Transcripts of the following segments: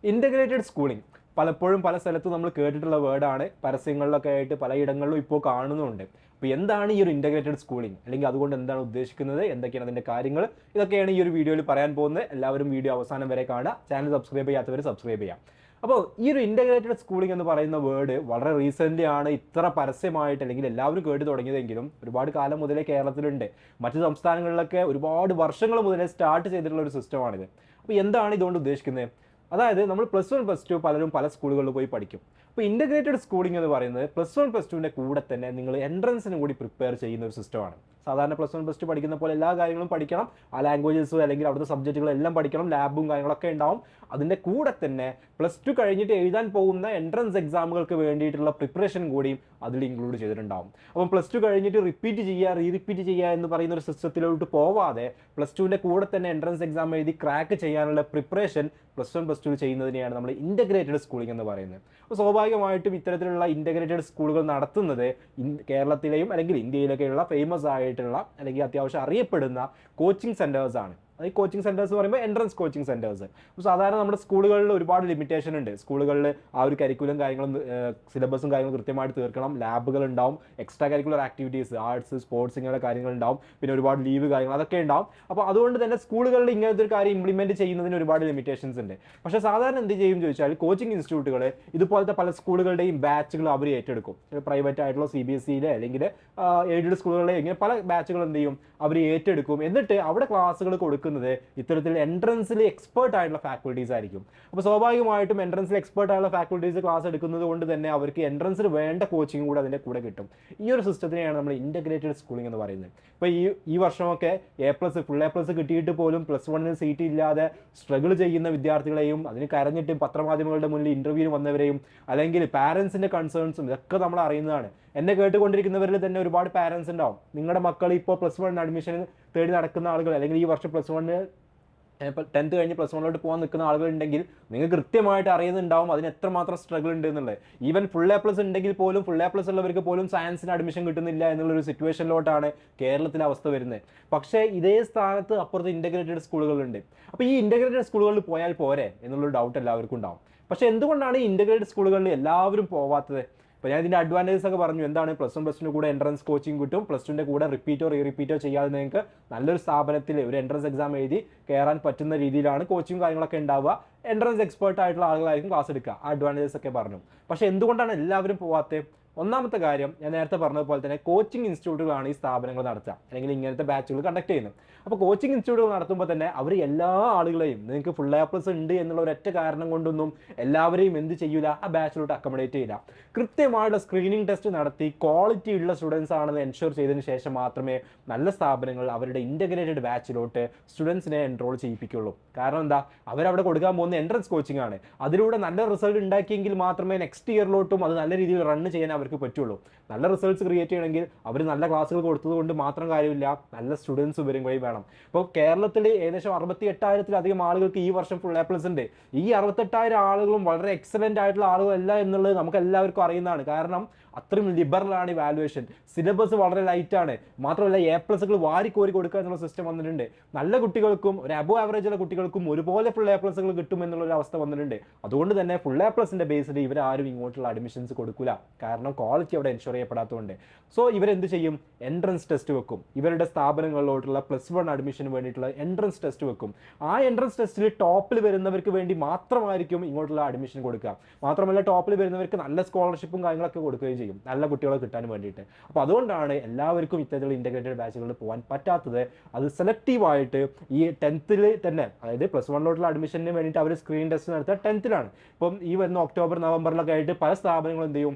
Integrated schooling പലപ്പോഴും പല സ്ഥലത്തും നമ്മൾ കേട്ടിട്ടുള്ള വേർഡാണ്. പരസ്യങ്ങളിലൊക്കെ ആയിട്ട് പലയിടങ്ങളിലും ഇപ്പോൾ കാണുന്നുണ്ട്. അപ്പോൾ എന്താണ് ഈ ഒരു ഇൻ്റഗ്രേറ്റഡ് സ്കൂളിംഗ്, അല്ലെങ്കിൽ അതുകൊണ്ട് എന്താണ് ഉദ്ദേശിക്കുന്നത്, എന്തൊക്കെയാണ് അതിൻ്റെ കാര്യങ്ങൾ, ഇതൊക്കെയാണ് ഈ ഒരു വീഡിയോയിൽ പറയാൻ പോകുന്നത്. എല്ലാവരും വീഡിയോ അവസാനം വരെ കാണുക. ചാനൽ സബ്സ്ക്രൈബ് ചെയ്യാത്തവർ സബ്സ്ക്രൈബ് ചെയ്യാം. അപ്പോൾ ഈ ഒരു ഇൻ്റഗ്രേറ്റഡ് സ്കൂളിംഗ് എന്ന് പറയുന്ന വേർഡ് വളരെ റീസെൻ്റ്ലി ആണ് ഇത്ര പരസ്യമായിട്ട് അല്ലെങ്കിൽ എല്ലാവരും കേട്ട് തുടങ്ങിയതെങ്കിലും ഒരുപാട് കാലം മുതലേ കേരളത്തിലുണ്ട്. മറ്റ് സംസ്ഥാനങ്ങളിലൊക്കെ ഒരുപാട് വർഷങ്ങൾ മുതലേ സ്റ്റാർട്ട് ചെയ്തിട്ടുള്ള ഒരു സിസ്റ്റമാണിത്. അപ്പോൾ എന്താണ് ഇതുകൊണ്ട് ഉദ്ദേശിക്കുന്നത്? അതായത് നമ്മൾ +1 +2 പലരും പല സ്കൂളുകളിൽ പോയി പഠിക്കും. അപ്പോൾ ഇൻ്റഗ്രേറ്റഡ് സ്കൂളിംഗ് എന്ന് പറയുന്നത് +1 +2ൻ്റെ കൂടെ തന്നെ നിങ്ങൾ എൻട്രൻസിന് കൂടി പ്രിപ്പയർ ചെയ്യുന്ന ഒരു സിസ്റ്റമാണ്. സാധാരണ +1 +2 പഠിക്കുന്ന പോലെ എല്ലാ കാര്യങ്ങളും പഠിക്കണം, ആ ലാംഗ്വേജസ് അല്ലെങ്കിൽ അവിടുത്തെ സബ്ജക്റ്റുകളെല്ലാം പഠിക്കണം, ലാബും കാര്യങ്ങളൊക്കെ ഉണ്ടാവും. അതിൻ്റെ കൂടെ തന്നെ +2 കഴിഞ്ഞിട്ട് എഴുതാൻ പോകുന്ന എൻട്രൻസ് എക്സാമുകൾക്ക് വേണ്ടിയിട്ടുള്ള പ്രിപ്പറേഷൻ കൂടിയും അതിൽ ഇൻക്ലൂഡ് ചെയ്തിട്ടുണ്ടാവും. അപ്പം +2 കഴിഞ്ഞിട്ട് റിപ്പീറ്റ് ചെയ്യുക എന്ന് പറയുന്ന ഒരു സിസ്റ്റത്തിലോട്ട് പോവാതെ +2ൻ്റെ കൂടെ തന്നെ എൻട്രൻസ് എക്സാം എഴുതി ക്രാക്ക് ചെയ്യാനുള്ള പ്രിപ്പറേഷൻ +1 +2 ചെയ്യുന്നതിനെയാണ് നമ്മൾ ഇൻ്റഗ്രേറ്റഡ് സ്കൂളിംഗ് എന്ന് പറയുന്നത്. അപ്പോൾ സ്വാഭാവികമായിട്ടും ഇത്തരത്തിലുള്ള ഇൻ്റഗ്രേറ്റഡ് സ്കൂളുകൾ നടത്തുന്നത് കേരളത്തിലെയും അല്ലെങ്കിൽ ഇന്ത്യയിലൊക്കെയുള്ള ഫേമസ് ആയിട്ടുള്ള അല്ലെങ്കിൽ അത്യാവശ്യം അറിയപ്പെടുന്ന കോച്ചിങ് സെൻറ്റേഴ്സാണ്. ഈ കോച്ചിങ് സെൻറ്റേഴ്സ് പറയുമ്പോൾ എൻട്രൻസ് കോച്ചിങ് സെൻറ്റേഴ്സ്. അപ്പോൾ സാധാരണ നമ്മുടെ സ്കൂളുകളിൽ ഒരുപാട് ലിമിറ്റേഷൻ ഉണ്ട്. സ്കൂളുകളിൽ ആ ഒരു കരിക്കുലം കാര്യങ്ങളും സിലബസും കാര്യങ്ങളും കൃത്യമായിട്ട് തീർക്കണം. ലാബുകൾ ഉണ്ടാവും, extra curricular activities, arts, sports ഇങ്ങനെ കാര്യങ്ങൾ ഉണ്ടാവും, പിന്നെ ഒരുപാട് ലീവ് കാര്യങ്ങൾ അതൊക്കെ ഉണ്ടാവും. അപ്പോൾ അതുകൊണ്ട് തന്നെ സ്കൂളുകളിൽ ഇങ്ങനത്തെ ഒരു കാര്യം ഇംപ്ലിമെൻറ്റ് ചെയ്യുന്നതിന് ഒരുപാട് ലിമിറ്റേഷൻസ് ഉണ്ട്. പക്ഷേ സാധാരണ എന്ത് ചെയ്യും ചോദിച്ചാൽ കോച്ചിങ് ഇൻസ്റ്റിറ്റ്യൂട്ടുകൾ ഇതുപോലത്തെ പല സ്കൂളുകളുടെയും ബാച്ചുകൾ അവർ ഏറ്റെടുക്കും. പ്രൈവറ്റ് ആയിട്ടുള്ള CBSE അല്ലെങ്കിൽ എയ്ഡഡ് സ്കൂളുകളിലെ ഇങ്ങനെ പല ബാച്ചുകൾ എന്ത് ചെയ്യും അവർ ഏറ്റെടുക്കും. എന്നിട്ട് അവിടെ ക്ലാസ്സുകൾ കൊടുക്കുന്നത് ഇത്തരത്തിൽ എൻട്രൻസിൽ എക്സ്പേർട്ട് ആയിട്ടുള്ള ഫാക്കൽറ്റീസ് ആയിരിക്കും. അപ്പോൾ സ്വാഭാവികമായിട്ടും എൻട്രൻസിൽ എക്സ്പേർട്ട് ആയിട്ടുള്ള ഫാക്കൽറ്റീസ് ക്ലാസ് എടുക്കുന്നത് കൊണ്ട് തന്നെ അവർക്ക് എൻട്രൻസിൽ വേണ്ട കോച്ചിങ് കൂടെ അതിൻ്റെ കൂടെ കിട്ടും. ഈ ഒരു സിസ്റ്റത്തിനെയാണ് നമ്മൾ ഇൻ്റഗ്രേറ്റഡ് സ്കൂളിംഗ് എന്ന് പറയുന്നത്. ഇപ്പോൾ ഈ വർഷമൊക്കെ ഫുൾ A+ കിട്ടിയിട്ട് പോലും +1 സീറ്റ് ഇല്ലാതെ സ്ട്രഗിൾ ചെയ്യുന്ന വിദ്യാർത്ഥികളെയും അതിന് കരഞ്ഞിട്ട് പത്രമാധ്യമങ്ങളുടെ മുന്നിൽ ഇൻ്റർവ്യൂവിന് വന്നവരെയും അല്ലെങ്കിൽ പാരൻസിൻ്റെ കൺസേൺസും ഇതൊക്കെ നമ്മൾ അറിയുന്നതാണ്. എന്നെ കേട്ടുകൊണ്ടിരിക്കുന്നവരിൽ തന്നെ ഒരുപാട് പാരൻസ് ഉണ്ടാവും. നിങ്ങളുടെ മക്കൾ ഇപ്പോൾ +1 അഡ്മിഷൻ തേടി നടക്കുന്ന ആളുകൾ അല്ലെങ്കിൽ ഈ വർഷം +1 10th കഴിഞ്ഞ് +1 പോകാൻ നിൽക്കുന്ന ആളുകളുണ്ടെങ്കിൽ നിങ്ങൾ കൃത്യമായിട്ട് അറിയുന്നുണ്ടാവും അതിന് എത്രമാത്രം സ്ട്രഗിൾ ഉണ്ട് എന്നുള്ളത്. ഈവൻ ഫുൾ A+ ഉണ്ടെങ്കിൽ പോലും ഫുൾ A+ ഉള്ളവർക്ക് പോലും സയൻസിന് അഡ്മിഷൻ കിട്ടുന്നില്ല എന്നുള്ളൊരു സിറ്റുവേഷനിലോട്ടാണ് കേരളത്തിലെ അവസ്ഥ വരുന്നത്. പക്ഷേ ഇതേ സ്ഥാനത്ത് അപ്പുറത്ത് ഇൻ്റഗ്രേറ്റഡ് സ്കൂളുകളുണ്ട്. അപ്പോൾ ഈ ഇൻ്റഗ്രേറ്റഡ് സ്കൂളുകളിൽ പോയാൽ പോരെ എന്നുള്ളൊരു ഡൗട്ട് എല്ലാവർക്കും ഉണ്ടാവും. പക്ഷേ എന്തുകൊണ്ടാണ് ഈ ഇൻ്റഗ്രേറ്റഡ് സ്കൂളുകളിൽ എല്ലാവരും പോവാത്തത്? അപ്പോൾ ഞാൻ ഇതിൻ്റെ അഡ്വാൻറ്റേജസ് ഒക്കെ പറഞ്ഞു. എന്താണ് +1 +2 കൂടെ എൻട്രൻസ് കോച്ചിങ് കിട്ടും, +2ൻ്റെ കൂടെ റിപ്പീറ്റോ ചെയ്യാതെ നിങ്ങൾക്ക് നല്ലൊരു സ്ഥാപനത്തിൽ ഒരു എൻട്രൻസ് എക്സാം എഴുതി കയറാൻ പറ്റുന്ന രീതിയിലാണ് കോച്ചിങ് കാര്യങ്ങളൊക്കെ ഉണ്ടാവുക. എൻട്രൻസ് എക്സ്പേർട്ട് ആയിട്ടുള്ള ആളുകളായിരിക്കും ക്ലാസ് എടുക്കുക. ആ അഡ്വാൻറ്റേജസ് ഒക്കെ പറഞ്ഞു. പക്ഷേ എന്തുകൊണ്ടാണ് എല്ലാവരും പോവാത്തത്? ഒന്നാമത്തെ കാര്യം ഞാൻ നേരത്തെ പറഞ്ഞതുപോലെ തന്നെ കോച്ചിങ് ഇൻസ്റ്റിറ്റ്യൂട്ടുകളാണ് ഈ സ്ഥാപനങ്ങൾ നടത്തുക അല്ലെങ്കിൽ ഇങ്ങനത്തെ ബാച്ചുകൾ കണ്ടക്ട് ചെയ്യുന്നത്. അപ്പോൾ കോച്ചിങ് ഇൻസ്റ്റിറ്റ്യൂട്ടുകൾ നടത്തുമ്പോൾ തന്നെ അവർ എല്ലാ ആളുകളെയും നിങ്ങൾക്ക് ഫുൾ A+ ഉണ്ട് എന്നുള്ള ഒരൊറ്റ കാരണം കൊണ്ടൊന്നും എല്ലാവരെയും എന്ത് ചെയ്യില്ല, ആ ബാച്ചിലോട്ട് അക്കോമഡേറ്റ് ചെയ്യില്ല. കൃത്യമായിട്ടുള്ള സ്ക്രീനിങ് ടെസ്റ്റ് നടത്തി ക്വാളിറ്റി ഉള്ള സ്റ്റുഡൻസ് ആണെന്ന് എൻഷുർ ചെയ്തതിന് ശേഷം മാത്രമേ നല്ല സ്ഥാപനങ്ങൾ അവരുടെ ഇൻ്റഗ്രേറ്റഡ് ബാച്ചിലോട്ട് സ്റ്റുഡൻസിനെ എൻറോൾ ചെയ്യിപ്പിക്കുള്ളൂ. കാരണം എന്താ, അവരവിടെ കൊടുക്കാൻ പോകുന്ന എൻട്രൻസ് കോച്ചിങ് ആണ്. അതിലൂടെ നല്ല റിസൾട്ട് ഉണ്ടാക്കിയെങ്കിൽ മാത്രമേ നെക്സ്റ്റ് ഇയറിലോട്ടും അത് നല്ല രീതിയിൽ റൺ ചെയ്യാൻ അവർക്ക് പറ്റുള്ളൂ. നല്ല റിസൾട്ട്സ് ക്രിയേറ്റ് ചെയ്യണമെങ്കിൽ അവർ നല്ല ക്ലാസ്സുകൾ കൊടുത്തത് കൊണ്ട് മാത്രം കാര്യമില്ല, നല്ല സ്റ്റുഡൻസ് വരികയും വേണം. ഇപ്പോൾ കേരളത്തിൽ ഏകദേശം 68,000-ലധികം ആളുകൾക്ക് ഈ വർഷം ഫുൾ A+ ഉണ്ട്. ഈ 68,000 ആളുകളും വളരെ എക്സലൻ്റ് ആയിട്ടുള്ള ആളുകളല്ല എന്നുള്ളത് നമുക്ക് എല്ലാവർക്കും അറിയുന്നതാണ്. കാരണം അത്രയും ലിബറലാണ് ഈ വാല്യുവേഷൻ. സിലബസ് വളരെ ലൈറ്റാണ്. മാത്രമല്ല A+കൾ വാരിക്കോരി കൊടുക്കുക എന്നുള്ള സിസ്റ്റം വന്നിട്ടുണ്ട്. നല്ല കുട്ടികൾക്കും ഒരു അബോ ആവറേജ് ഉള്ള കുട്ടികൾക്കും ഒരുപോലെ ഫുൾ A+കൾ കിട്ടും എന്നുള്ളൊരു അവസ്ഥ വന്നിട്ടുണ്ട്. അതുകൊണ്ട് തന്നെ ഫുൾ A+ൻ്റെ ബേസിൽ ഇവരാരും ഇങ്ങോട്ടുള്ള അഡ്മിഷൻസ് കൊടുക്കില്ല. കാരണം ക്വാളിറ്റി അവിടെ എൻഷുർ ചെയ്യപ്പെടാത്തതുകൊണ്ട്. സോ ഇവരെന്ത് ചെയ്യും? എൻട്രൻസ് ടെസ്റ്റ് വെക്കും. ഇവരുടെ സ്ഥാപനങ്ങളിലോട്ടുള്ള +1 അഡ്മിഷന് വേണ്ടിയിട്ടുള്ള എൻട്രൻസ് ടെസ്റ്റ് വെക്കും. ആ എൻട്രൻസ് ടെസ്റ്റിൽ ടോപ്പിൽ വരുന്നവർക്ക് വേണ്ടി മാത്രമായിരിക്കും ഇങ്ങോട്ടുള്ള അഡ്മിഷൻ കൊടുക്കുക. മാത്രമല്ല ടോപ്പിൽ വരുന്നവർക്ക് നല്ല സ്കോളർഷിപ്പും കാര്യങ്ങളൊക്കെ കൊടുക്കുകയും ചെയ്യും, നല്ല കുട്ടികളെ കിട്ടാൻ വേണ്ടിയിട്ട്. അപ്പോൾ അതുകൊണ്ടാണ് എല്ലാവർക്കും ഇത്തരത്തിലുള്ള ഇൻ്റഗ്രേറ്റഡ് ബാച്ചുകളിൽ പോകാൻ പറ്റാത്തത്. അത് സെലക്റ്റീവായിട്ട് ഈ 10th തന്നെ, അതായത് +1 അഡ്മിഷന് വേണ്ടിയിട്ട് അവർ സ്ക്രീൻ ടെസ്റ്റ് നടത്തുക 10th. ഇപ്പം ഈ വരുന്ന ഒക്ടോബർ നവംബറിലൊക്കെ ആയിട്ട് പല സ്ഥാപനങ്ങളും എന്ത് ചെയ്യും,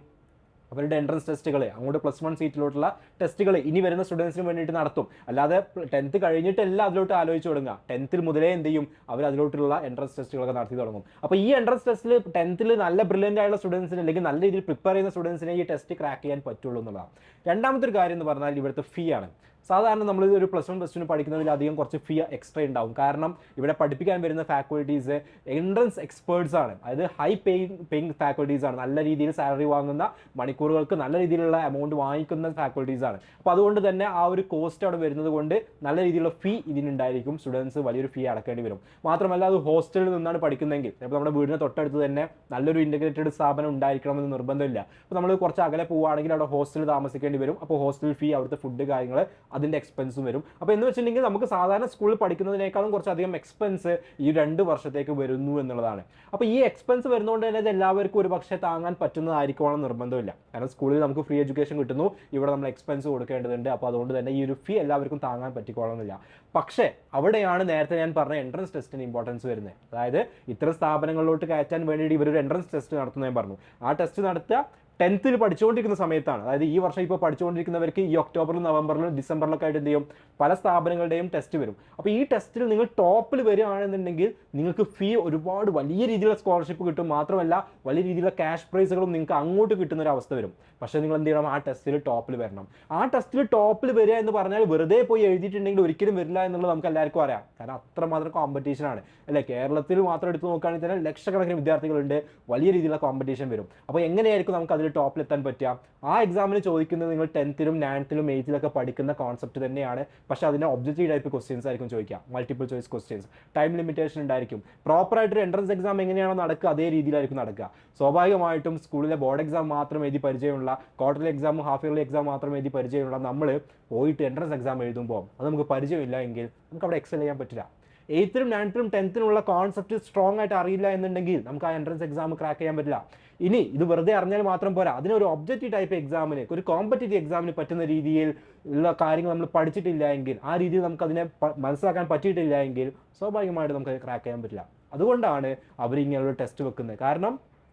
അവരുടെ എൻട്രൻസ് ടെസ്റ്റുകൾ അങ്ങോട്ട് +1 സീറ്റിലോട്ടുള്ള ടെസ്റ്റുകൾ ഇനി വരുന്ന സ്റ്റുഡൻസിന് വേണ്ടിയിട്ട് നടത്തും. അല്ലാതെ 10th കഴിഞ്ഞിട്ടല്ല അതിലോട്ട് ആലോചിച്ച് തുടങ്ങുക. 10th മുതലേ എന്ത് ചെയ്യും, അവർ അതിലോട്ടുള്ള എൻട്രൻസ് ടെസ്റ്റുകളൊക്കെ നടത്തി തുടങ്ങും. അപ്പോൾ ഈ എൻട്രൻസ് ടെസ്റ്റിൽ 10th നല്ല ബ്രില്യൻ്റ് ആയിട്ടുള്ള സ്റ്റുഡൻസിന് അല്ലെങ്കിൽ നല്ല രീതിയിൽ പ്രിപ്പയർ ചെയ്യുന്ന സ്റ്റുഡൻസിനെ ഈ ടെസ്റ്റ് ക്രാക്ക് ചെയ്യാൻ പറ്റുള്ളൂ എന്നുള്ളതാണ്. രണ്ടാമത്തെ ഒരു കാര്യം എന്ന് പറഞ്ഞാൽ ഇവിടുത്തെ ഫീ ആണ്. സാധാരണ നമ്മൾ ഒരു പ്ലസ് 1 പ്ലസ് 2 പഠിക്കുന്നതിലധികം കുറച്ച് ഫീ എക്സ്ട്രാ ഉണ്ടാവും. കാരണം ഇവിടെ പഠിപ്പിക്കാൻ വരുന്ന ഫാക്കൽറ്റീസ് എൻട്രൻസ് എക്സ്പേർട്സ് ആണ്, അതായത് ഹൈ പേയിങ് ഫാക്കൽറ്റീസ് ആണ്, നല്ല രീതിയിൽ സാലറി വാങ്ങുന്ന, മണിക്കൂറുകൾക്ക് നല്ല രീതിയിലുള്ള എമൗണ്ട് വാങ്ങിക്കുന്ന ഫാക്കൽറ്റീസ് ആണ്. അപ്പോൾ അതുകൊണ്ട് തന്നെ ആ ഒരു കോസ്റ്റ് അവിടെ വരുന്നത് കൊണ്ട് നല്ല രീതിയിലുള്ള ഫീ ഇതിനുണ്ടായിരിക്കും. സ്റ്റുഡൻസ് വലിയൊരു ഫീ അടക്കേണ്ടി വരും. മാത്രമല്ല അത് ഹോസ്റ്റലിൽ നിന്നാണ് പഠിക്കുന്നതെങ്കിൽ, ഇപ്പോൾ നമ്മുടെ വീടിന് തൊട്ടടുത്ത് തന്നെ നല്ലൊരു ഇൻ്റഗ്രേറ്റഡ് സ്ഥാപനം ഉണ്ടായിരിക്കണമെന്ന് നിർബന്ധമില്ല. അപ്പോൾ നമ്മൾ കുറച്ച് അകലെ പോവുകയാണെങ്കിൽ അവിടെ ഹോസ്റ്റലിൽ താമസിക്കേണ്ടി വരും. അപ്പോൾ ഹോസ്റ്റൽ ഫീ, അവിടുത്തെ ഫുഡ് കാര്യങ്ങൾ, അതിൻ്റെ എക്സ്പെൻസും വരും. അപ്പോൾ എന്ന് വെച്ചിട്ടുണ്ടെങ്കിൽ നമുക്ക് സാധാരണ സ്കൂളിൽ പഠിക്കുന്നതിനേക്കാളും കുറച്ചധികം എക്സ്പെൻസ് ഈ 2 വർഷത്തേക്ക് വരുന്നു എന്നുള്ളതാണ്. അപ്പോൾ ഈ എക്സ്പെൻസ് വരുന്നതുകൊണ്ട് തന്നെ ഇത് എല്ലാവർക്കും ഒരു പക്ഷേ താങ്ങാൻ പറ്റുന്നതായിരിക്കുമെന്ന് നിർബന്ധമില്ല. കാരണം സ്കൂളിൽ നമുക്ക് ഫ്രീ എഡ്യൂക്കേഷൻ കിട്ടുന്നു, ഇവിടെ നമ്മൾ എക്സ്പെൻസ് കൊടുക്കേണ്ടതുണ്ട്. അപ്പോൾ അതുകൊണ്ട് തന്നെ ഈ ഒരു ഫീ എല്ലാവർക്കും താങ്ങാൻ പറ്റിക്കോളണമെന്നില്ല. പക്ഷേ അവിടെയാണ് നേരത്തെ ഞാൻ പറഞ്ഞ എൻട്രൻസ് ടെസ്റ്റിന് ഇമ്പോർട്ടൻസ് വരുന്നത്. അതായത് ഇത്തരം സ്ഥാപനങ്ങളിലോട്ട് കയറ്റാൻ വേണ്ടിയിട്ട് ഇവരൊരു എൻട്രൻസ് ടെസ്റ്റ് നടത്തുന്നത് ഞാൻ പറഞ്ഞു. ആ ടെസ്റ്റ് നടത്തുക 10th പഠിച്ചുകൊണ്ടിരിക്കുന്ന സമയത്താണ്. അതായത് ഈ വർഷം ഇപ്പോൾ പഠിച്ചുകൊണ്ടിരിക്കുന്നവർക്ക് ഈ ഒക്ടോബറിലും നവംബറിലും ഡിസംബറിലൊക്കെ ആയിട്ട് എന്ത് ചെയ്യും, പല സ്ഥാപനങ്ങളുടെയും ടെസ്റ്റ് വരും. അപ്പോൾ ഈ ടെസ്റ്റിൽ നിങ്ങൾ ടോപ്പിൽ വരികയാണെന്നുണ്ടെങ്കിൽ നിങ്ങൾക്ക് ഫീ ഒരുപാട് വലിയ രീതിയിലുള്ള സ്കോളർഷിപ്പ് കിട്ടും. മാത്രമല്ല വലിയ രീതിയിലുള്ള ക്യാഷ് പ്രൈസുകളും നിങ്ങൾക്ക് അങ്ങോട്ട് കിട്ടുന്ന ഒരു അവസ്ഥ വരും. പക്ഷേ നിങ്ങൾ എന്ത് ചെയ്യണം, ആ ടെസ്റ്റിൽ ടോപ്പിൽ വരണം. ആ ടെസ്റ്റിൽ ടോപ്പിൽ വരിക എന്ന് പറഞ്ഞാൽ വെറുതെ പോയി എഴുതിയിട്ടുണ്ടെങ്കിൽ ഒരിക്കലും വരില്ല എന്നുള്ളത് നമുക്ക് എല്ലാവർക്കും അറിയാം. കാരണം അത്രമാത്രം കോമ്പറ്റീഷൻ ആണ് അല്ലേ. കേരളത്തിൽ മാത്രം എടുത്ത് നോക്കുകയാണെങ്കിൽ തന്നെ ലക്ഷക്കണക്കിന് വിദ്യാർത്ഥികളുണ്ട്, വലിയ രീതിയിലുള്ള കോമ്പറ്റീഷൻ വരും. അപ്പോൾ എങ്ങനെയായിരിക്കും നമുക്ക് അതിൽ ടോപ്പിലെത്താൻ പറ്റുക? ആ എക്സാമിന് ചോദിക്കുന്നത് നിങ്ങൾ 10th 9th 8th പഠിക്കുന്ന കോൺസെപ്റ്റ് തന്നെയാണ്. പക്ഷേ അതിന് ഒബ്ജക്റ്റീവ് ടൈപ്പ് ക്വസ്റ്റ്യൻസ് ആയിരിക്കും ചോദിക്കുക, multiple choice questions. Time limitation ഉണ്ടായിരിക്കും. പ്രോപ്പറായിട്ട് എൻട്രൻസ് എക്സാം എങ്ങനെയാണോ നടക്കുക അതേ രീതിയിലായിരിക്കും നടക്കുക. സ്വാഭാവികമായിട്ടും സ്കൂളിലെ ബോർഡ് എക്സാം മാത്രം എഴുതി പരിചയമുള്ള, ക്വാർട്ടർലി എക്സാമും ഹാഫ് ഇയർലി എക്സാം മാത്രം എഴുതി പരിചയമുള്ള നമ്മൾ പോയിട്ട് എൻട്രൻസ് എക്സാം എഴുതുമ്പോൾ അത് നമുക്ക് പരിചയമില്ല എങ്കിൽ നമുക്ക് അവിടെ എക്സൽ ചെയ്യാൻ പറ്റില്ല. 8th 9th 10th concept strong ആയിട്ട് അറിയില്ല എന്നുണ്ടെങ്കിൽ നമുക്ക് ആ എൻട്രൻസ് എക്സാം ക്രാക്ക് ചെയ്യാൻ പറ്റില്ല. ഇനി ഇത് വെറുതെ അറിഞ്ഞാൽ മാത്രം പോരാ, അതിനൊരു ഒബ്ജക്റ്റീവ് ടൈപ്പ് എക്സാമിന്, ഒരു കോമ്പറ്റേറ്റീവ് എക്സാമിന് പറ്റുന്ന രീതിയിൽ ഉള്ള കാര്യങ്ങൾ നമ്മൾ പഠിച്ചിട്ടില്ല എങ്കിൽ, ആ രീതിയിൽ നമുക്ക് അതിനെ മനസ്സിലാക്കാൻ പറ്റിയിട്ടില്ല എങ്കിൽ സ്വാഭാവികമായിട്ട് നമുക്ക് ക്രാക്ക് ചെയ്യാൻ പറ്റില്ല. അതുകൊണ്ടാണ് അവരിങ്ങനെയുള്ള ടെസ്റ്റ് വെക്കുന്നത്. കാരണം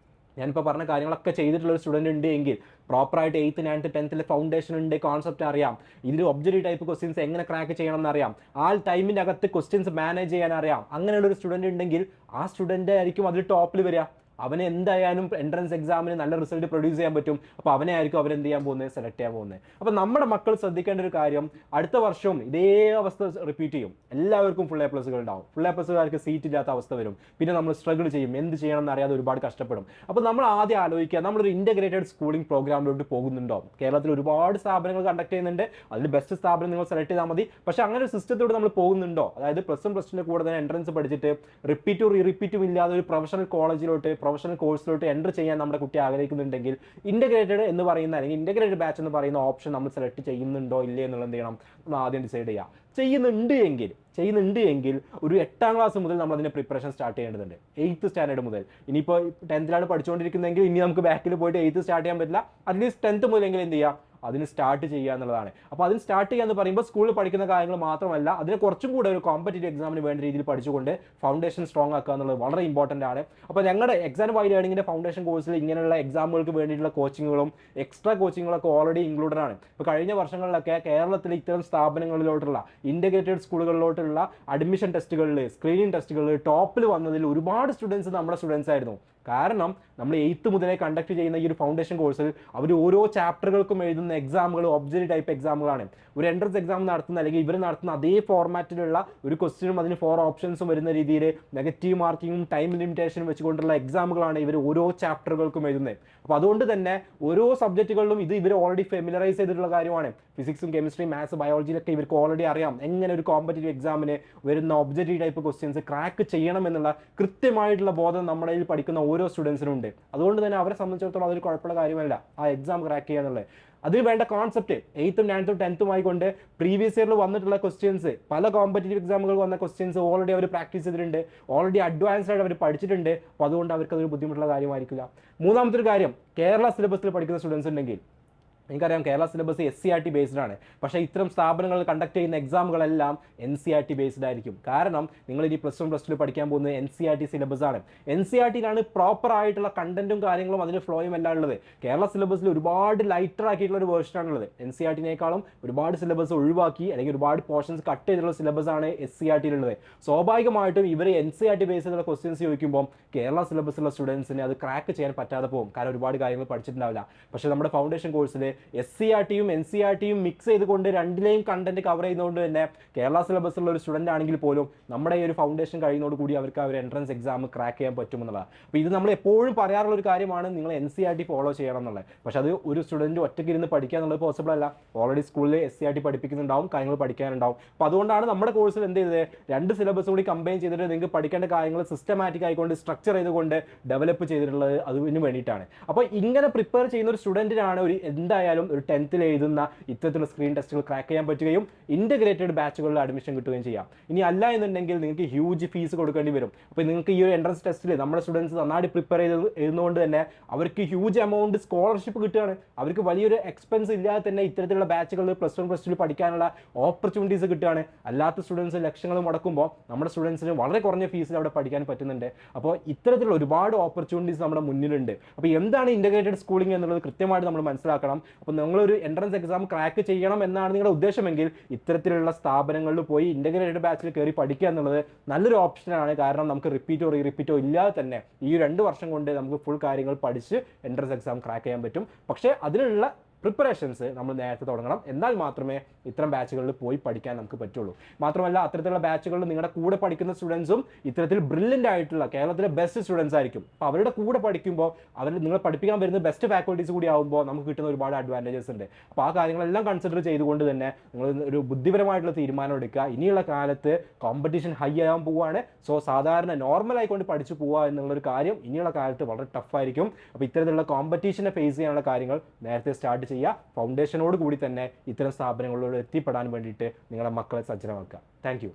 ഞാനിപ്പോൾ പറഞ്ഞ കാര്യങ്ങളൊക്കെ ചെയ്തിട്ടുള്ള ഒരു സ്റ്റുഡൻറ്റ് ഉണ്ട് എങ്കിൽ, പ്രോപ്പറായിട്ട് 8th 9th 10th ഫൗണ്ടേഷൻ ഉണ്ട്, കോൺസെപ്റ്റ് അറിയാം, ഇതിൽ ഒബ്ജക്റ്റീവ് ടൈപ്പ് ക്വസ്റ്റ്യൻസ് എങ്ങനെ ക്രാക്ക് ചെയ്യണം എന്നറിയാം, ആ ടൈമിൻ്റെ അകത്ത് ക്വസ്റ്റ്യൻസ് മാനേജ് ചെയ്യാൻ അറിയാം, അങ്ങനെയുള്ള ഒരു സ്റ്റുഡൻറ്റ് ഉണ്ടെങ്കിൽ ആ സ്റ്റുഡൻറ്റ് ആയിരിക്കും അതിൽ ടോപ്പിൽ വരിക. അവന് എന്തായാലും എൻട്രൻസ് എക്സാമിന് നല്ല റിസൾട്ട് പ്രൊഡ്യൂസ് ചെയ്യാൻ പറ്റും. അപ്പോൾ അവനെ ആയിരിക്കും അവരെന്ത് ചെയ്യാൻ പോകുന്നത്, സെലക്ട് ചെയ്യാൻ പോകുന്നത്. അപ്പോൾ നമ്മുടെ മക്കൾ ശ്രദ്ധിക്കേണ്ട ഒരു കാര്യം, അടുത്ത വർഷവും ഇതേ അവസ്ഥ റിപ്പീറ്റ് ചെയ്യും. എല്ലാവർക്കും ഫുൾ എ പ്ലസുകൾ ഉണ്ടാവും. ഫുൾ എ പ്ലസുകാർക്ക് സീറ്റ് ഇല്ലാത്ത അവസ്ഥ വരും. പിന്നെ നമ്മൾ സ്ട്രഗിൾ ചെയ്യും, എന്ത് ചെയ്യണം എന്നറിയാതെ ഒരുപാട് കഷ്ടപ്പെടും. അപ്പോൾ നമ്മൾ ആദ്യം ആലോചിക്കുക, നമ്മളൊരു ഇൻ്റഗ്രേറ്റഡ് സ്കൂളിംഗ് പ്രോഗ്രാമിലോട്ട് പോകുന്നുണ്ടോ? കേരളത്തിൽ ഒരുപാട് സ്ഥാപനങ്ങൾ കണ്ടക്ട് ചെയ്യുന്നുണ്ട്, അതിൽ ബെസ്റ്റ് സ്ഥാപനം നിങ്ങൾ സെലക്ട് ചെയ്താൽ മതി. പക്ഷേ അങ്ങനെ ഒരു സിസ്റ്റത്തോട് നമ്മൾ പോകുന്നുണ്ടോ? അതായത് പ്ലസ് 1 പ്ലസ് 2 കൂടെ തന്നെ എൻട്രൻസ് പഠിച്ചിട്ട് റിപ്പീറ്റും ഇല്ലാതെ ഒരു പ്രൊഫഷണൽ കോളേജിലോട്ട്, പ്രൊഫഷണൽ കോഴ്സിലോട്ട് എൻ്റർ ചെയ്യാൻ നമ്മുടെ കുട്ടി ആഗ്രഹിക്കുന്നുണ്ടെങ്കിൽ ഇൻ്റഗ്രേറ്റഡ് എന്ന് പറയുന്ന, അല്ലെങ്കിൽ ഇൻ്റഗ്രേറ്റഡ് ബാച്ച് എന്ന് പറയുന്ന ഓപ്ഷൻ നമ്മൾ സെലക്ട് ചെയ്യുന്നുണ്ടോ ഇല്ലേ എന്നുള്ളത് എന്ത് ചെയ്യണം, നമ്മൾ ആദ്യം ഡിസൈഡ് ചെയ്യാം. ചെയ്യുന്നുണ്ട് എങ്കിൽ ഒരു 8ാം ക്ലാസ് മുതൽ നമ്മൾ അതിൻ്റെ പ്രിപ്പറേഷൻ സ്റ്റാർട്ട് ചെയ്യേണ്ടതുണ്ട്. 8th സ്റ്റാൻഡേർഡ് മുതൽ. ഇനിയിപ്പോൾ 10th പഠിച്ചുകൊണ്ടിരിക്കുന്നതെങ്കിൽ ഇനി നമുക്ക് ബാക്കിൽ പോയിട്ട് 8th സ്റ്റാർട്ട് ചെയ്യാൻ പറ്റില്ല. അറ്റ്ലീസ്റ്റ് 10th മുതലെങ്കിലും എന്ത് ചെയ്യാം, അതിന് സ്റ്റാർട്ട് ചെയ്യുക എന്നുള്ളതാണ്. അപ്പോൾ അതിന് സ്റ്റാർട്ട് ചെയ്യുക എന്ന് പറയുമ്പോൾ സ്കൂളിൽ പഠിക്കുന്ന കാര്യങ്ങൾ മാത്രമല്ല, അതിനെ കുറച്ചും കൂടെ ഒരു കോമ്പറ്റേറ്റീവ് എക്സാമിന് വേണ്ട രീതിയിൽ പഠിച്ചുകൊണ്ട് ഫൗണ്ടേഷൻ സ്ട്രോങ് ആക്കുക എന്നുള്ളത് വളരെ ഇമ്പോർട്ടൻ്റ് ആണ്. അപ്പോൾ ഞങ്ങളുടെ XandY ലേണിങ്ങിൻ്റെ ഫൗണ്ടേഷൻ കോഴ്സിൽ ഇങ്ങനെയുള്ള എക്സാമുകൾക്ക് വേണ്ടിയിട്ടുള്ള കോച്ചിങ്ങുകളും എക്സ്ട്രാ കോച്ചിങ്ങുകളൊക്കെ ഓൾറെഡി ഇൻക്ലൂഡഡ് ആണ്. ഇപ്പോൾ കഴിഞ്ഞ വർഷങ്ങളിലൊക്കെ കേരളത്തിൽ ഇത്തരം സ്ഥാപനങ്ങളിലോട്ടുള്ള ഇൻ്റഗ്രേറ്റഡ് സ്കൂളുകളിലോട്ടുള്ള അഡ്മിഷൻ ടെസ്റ്റുകളിൽ, സ്ക്രീനിങ് ടെസ്റ്റുകളിൽ ടോപ്പിൽ വന്നതിൽ ഒരുപാട് സ്റ്റുഡൻസ് നമ്മുടെ സ്റ്റുഡൻസ് ആയിരുന്നു. കാരണം നമ്മൾ 8th മുതലേ കണ്ടക്ട് ചെയ്യുന്ന ഈ ഒരു ഫൗണ്ടേഷൻ കോഴ്സിൽ അവർ ഓരോ ചാപ്റ്ററുകൾക്കും എഴുതുന്ന എക്സാമുകൾ ഒബ്ജക്റ്റീവ് ടൈപ്പ് എക്സാമുകളാണ്. ഒരു എൻട്രൻസ് എക്സാം നടത്തുന്ന, അല്ലെങ്കിൽ ഇവർ നടത്തുന്ന അതേ ഫോർമാറ്റിലുള്ള ഒരു ക്വസ്റ്റ്യനും അതിന് 4 ഓപ്ഷൻസും വരുന്ന രീതിയിൽ നെഗറ്റീവ് മാർക്കിങ്ങും ടൈം ലിമിറ്റേഷനും വെച്ചുകൊണ്ടുള്ള എക്സാമുകളാണ് ഇവർ ഓരോ ചാപ്റ്ററുകൾക്കും എഴുതുന്നത്. അപ്പോൾ അതുകൊണ്ട് തന്നെ ഓരോ സബ്ജക്റ്റുകളിലും ഇത് ഇവർ ഓൾറെഡി ഫെമിലറൈസ് ചെയ്തിട്ടുള്ള കാര്യമാണ്. ഫിസിക്സും കെമിസ്ട്രി, മാത്സ്, ബയോളജിയിലൊക്കെ ഇവർക്ക് ഓൾറെഡി അറിയാം എങ്ങനെ ഒരു കോമ്പറ്റേറ്റീവ് എക്സാമിന് വരുന്ന ഒബ്ജക്റ്റീവ് ടൈപ്പ് ക്വസ്റ്റ്യൻസ് ക്രാക്ക് ചെയ്യണമെന്നുള്ള കൃത്യമായിട്ടുള്ള ബോധം നമ്മുടെ കയ്യിൽ പഠിക്കുന്ന ഓരോ സ്റ്റുഡൻസിനും ഉണ്ട്. അതുകൊണ്ട് തന്നെ അവരെ സംബന്ധിച്ചിടത്തോളം അതൊരു കുഴപ്പമുള്ള കാര്യമല്ല ആ എക്സാം ക്രാക്ക് ചെയ്യുക എന്നുള്ളത്. അതിന് വേണ്ട കോൺസെപ്റ്റ് 8th 9th 10th ആയിക്കൊണ്ട് പ്രീവിയസ് ഇയറിൽ വന്നിട്ടുള്ള ക്വസ്റ്റ്യൻസ്, പല കോമ്പറ്റേറ്റീവ് എക്സാമുകൾ വന്ന ക്വസ്റ്റ്യൻസ് ഓൾറെഡി അവർ പ്രാക്ടീസ് ചെയ്തിട്ടുണ്ട്, ഓൾറെഡി അഡ്വാൻസ്ഡ് ആയിട്ട് അവർ പഠിച്ചിട്ടുണ്ട്. അപ്പോൾ അതുകൊണ്ട് അവർക്ക് അതൊരു ബുദ്ധിമുട്ടുള്ള കാര്യമായിരിക്കില്ല. മൂന്നാമത്തെ ഒരു കാര്യം, കേരള സിലബസിൽ പഠിക്കുന്ന സ്റ്റുഡൻസ് ഉണ്ടെങ്കിൽ, എനിക്കറിയാം കേരള സിലബസ് SCERT ബേസ്ഡ് ആണ്. പക്ഷേ ഇത്തരം സ്ഥാപനങ്ങൾ കണ്ടക്ട് ചെയ്യുന്ന എക്സാമുകളെല്ലാം NCERT ബേസ്ഡ് ആയിരിക്കും. കാരണം നിങ്ങൾ ഇനി പ്ലസ് 1 പ്ലസ് 2 പഠിക്കാൻ പോകുന്നത് NCERT സിലബസ് ആണ്. NCERTയിലാണ് പ്രോപ്പർ ആയിട്ടുള്ള കണ്ടന്റും കാര്യങ്ങളും അതിന് ഫ്ലോയും എല്ലാം ഉള്ളത്. കേരള സിലബസിൽ ഒരുപാട് ലൈറ്റർ ആക്കിയിട്ടുള്ള ഒരു വേർഷനാണുള്ളത്. NCERTനേക്കാളും ഒരുപാട് സിലബസ് ഒഴിവാക്കി, അല്ലെങ്കിൽ ഒരുപാട് പോർഷൻസ് കട്ട് ചെയ്തിട്ടുള്ള സിലബസ് ആണ് SCERTയിലുള്ളത്. സ്വാഭാവികമായിട്ടും ഇവർ NCERT ബേസ് ചെയ്തുള്ള ക്വസ്റ്റ്യൻസ് ചോദിക്കുമ്പോൾ കേരള സിലബസിലുള്ള സ്റ്റുഡൻസിന് അത് ക്രാക്ക് ചെയ്യാൻ പറ്റാതെ പോകും. കാരണം ഒരുപാട് കാര്യങ്ങൾ പഠിച്ചിട്ടുണ്ടാവില്ല. പക്ഷേ നമ്മുടെ ഫൗണ്ടേഷൻ കോഴ്സിൽ SCRTയും NCRTയും മിക്സ് ചെയ്തുകൊണ്ട് രണ്ടിലെയും കണ്ടന്റ് കവർ ചെയ്യുന്നതുകൊണ്ട് തന്നെ കേരള സിലബസിലുള്ള ഒരു സ്റ്റുഡൻ്റ് ആണെങ്കിൽ പോലും നമ്മുടെ ഈ ഒരു ഫൗണ്ടേഷൻ കഴിയുന്നതോടുകൂടി അവർക്ക് ആ ഒരു എൻട്രൻസ് എക്സാം ക്രാക്ക് ചെയ്യാൻ പറ്റുമെന്നുള്ളതാണ്. അപ്പോൾ ഇത് നമ്മൾ എപ്പോഴും പറയാറുള്ള ഒരു കാര്യമാണ്, നിങ്ങൾ NCRT ഫോളോ ചെയ്യണം എന്നുള്ളത്. പക്ഷേ അത് ഒരു സ്റ്റുഡൻറ്റ് ഒറ്റയ്ക്ക് ഇരുന്ന് പഠിക്കുക എന്നുള്ളത് പോസിബിൾ അല്ല. ഓൾറെഡി സ്കൂളിൽ SCRT പഠിപ്പിക്കുന്നുണ്ടാവും, കാര്യങ്ങൾ പഠിക്കാനുണ്ടാവും. അപ്പോൾ അതുകൊണ്ടാണ് നമ്മുടെ കോഴ്സിൽ എന്ത് ചെയ്തത്, രണ്ട് സിലബസ് കൂടി കമ്പൈൻ ചെയ്തിട്ട് നിങ്ങൾക്ക് പഠിക്കേണ്ട കാര്യങ്ങൾ സിസ്റ്റമാറ്റിക് ആയിക്കൊണ്ട് സ്ട്രക്ചർ ചെയ്തുകൊണ്ട് ഡെവലപ്പ് ചെയ്തിട്ടുള്ളത് അതിന് വേണ്ടിയിട്ടാണ്. അപ്പോൾ ഇങ്ങനെ പ്രിപ്പയർ ചെയ്യുന്ന ഒരു സ്റ്റുഡൻറ്റിനാണ് ഒരു എന്തായാലും ഒരു 10th എഴുതുന്ന ഇത്തരത്തിലുള്ള സ്ക്രീൻ ടെസ്റ്റുകൾ ക്രാക്ക് ചെയ്യാൻ പറ്റുകയും ഇൻ്റഗ്രേറ്റഡ് ബാച്ചുകളിൽ അഡ്മിഷൻ കിട്ടുകയും ചെയ്യാം. ഇനി അല്ല എന്നുണ്ടെങ്കിൽ നിങ്ങൾക്ക് ഹ്യൂജ് ഫീസ് കൊടുക്കേണ്ടി വരും. അപ്പോൾ നിങ്ങൾക്ക് ഈ ഒരു എൻട്രൻസ് ടെസ്റ്റിൽ നമ്മുടെ സ്റ്റുഡൻസ് നന്നായി പ്രിപ്പയർ എഴുതുന്നതുകൊണ്ട് തന്നെ അവർക്ക് ഹ്യൂജ് എമൗണ്ട് സ്കോളർഷിപ്പ് കിട്ടുകയാണ്. അവർക്ക് വലിയൊരു എക്സ്പെൻസ് ഇല്ലാതെ തന്നെ ഇത്തരത്തിലുള്ള ബാച്ചുകളിൽ +1 +2 പഠിക്കാനുള്ള ഓപ്പർച്യൂണിറ്റീസ് കിട്ടുകയാണ്. അല്ലാത്ത സ്റ്റുഡൻസ് ലക്ഷങ്ങൾ മുടക്കുമ്പോൾ നമ്മുടെ സ്റ്റുഡൻസിന് വളരെ കുറഞ്ഞ ഫീസിൽ അവിടെ പഠിക്കാൻ പറ്റുന്നുണ്ട്. അപ്പോൾ ഇത്തരത്തിലുള്ള ഒരുപാട് ഓപ്പർച്യൂണിറ്റീസ് നമ്മുടെ മുന്നിലുണ്ട്. അപ്പോൾ എന്താണ് ഇൻ്റഗ്രേറ്റഡ് സ്കൂളിംഗ് എന്നുള്ളത് കൃത്യമായിട്ട് നമ്മൾ മനസ്സിലാക്കണം. അപ്പോൾ നിങ്ങളൊരു എൻട്രൻസ് എക്സാം ക്രാക്ക് ചെയ്യണം എന്നാണ് നിങ്ങളുടെ ഉദ്ദേശമെങ്കിൽ ഇത്തരത്തിലുള്ള സ്ഥാപനങ്ങളിൽ പോയി ഇൻ്റഗ്രേറ്റഡ് ബാച്ചിൽ കയറി പഠിക്കുക എന്നുള്ളത് നല്ലൊരു ഓപ്ഷനാണ്. കാരണം നമുക്ക് റിപ്പീറ്റോ ഇല്ലാതെ തന്നെ ഈ 2 വർഷം കൊണ്ട് നമുക്ക് ഫുൾ കാര്യങ്ങൾ പഠിച്ച് എൻട്രൻസ് എക്സാം ക്രാക്ക് ചെയ്യാൻ പറ്റും. പക്ഷേ അതിനുള്ള പ്രിപ്പറേഷൻസ് നമ്മൾ നേരത്തെ തുടങ്ങണം. എന്നാൽ മാത്രമേ ഇത്തരം ബാച്ചുകളിൽ പോയി പഠിക്കാൻ നമുക്ക് പറ്റുള്ളൂ. മാത്രമല്ല അത്തരത്തിലുള്ള ബാച്ചുകളിൽ നിങ്ങളുടെ കൂടെ പഠിക്കുന്ന സ്റ്റുഡൻസും ഇത്തരത്തിൽ ബ്രില്യൻ്റ് ആയിട്ടുള്ള കേരളത്തിലെ ബെസ്റ്റ് സ്റ്റുഡൻസ് ആയിരിക്കും. അപ്പോൾ അവരുടെ കൂടെ പഠിക്കുമ്പോൾ നിങ്ങൾ പഠിപ്പിക്കാൻ വരുന്ന ബെസ്റ്റ് ഫാക്കൽറ്റീസ് കൂടി ആകുമ്പോൾ നമുക്ക് കിട്ടുന്ന ഒരുപാട് അഡ്വാൻറ്റേജസ് ഉണ്ട്. അപ്പോൾ ആ കാര്യങ്ങളെല്ലാം കൺസിഡർ ചെയ്തുകൊണ്ട് തന്നെ നിങ്ങൾ ഒരു ബുദ്ധിപരമായിട്ടുള്ള തീരുമാനം എടുക്കുക. ഇനിയുള്ള കാലത്ത് കോമ്പറ്റീഷൻ ഹൈ ആകാൻ പോവുകയാണ്. സോ സാധാരണ നോർമൽ ആയിക്കൊണ്ട് പഠിച്ചു പോവുക എന്നുള്ളൊരു കാര്യം ഇനിയുള്ള കാലത്ത് വളരെ ടഫായിരിക്കും. അപ്പോൾ ഇത്തരത്തിലുള്ള കോമ്പറ്റീഷനെ ഫേസ് ചെയ്യാനുള്ള കാര്യങ്ങൾ നേരത്തെ സ്റ്റാർട്ട് ചെയ്യുക. ഫൗണ്ടേഷനോട് കൂടി തന്നെ ഇത്തരം സ്ഥാപനങ്ങളിലൂടെ എത്തിപ്പെടാൻ വേണ്ടിയിട്ട് നിങ്ങളുടെ മക്കളെ സജ്ജമാക്കുക. Thank you.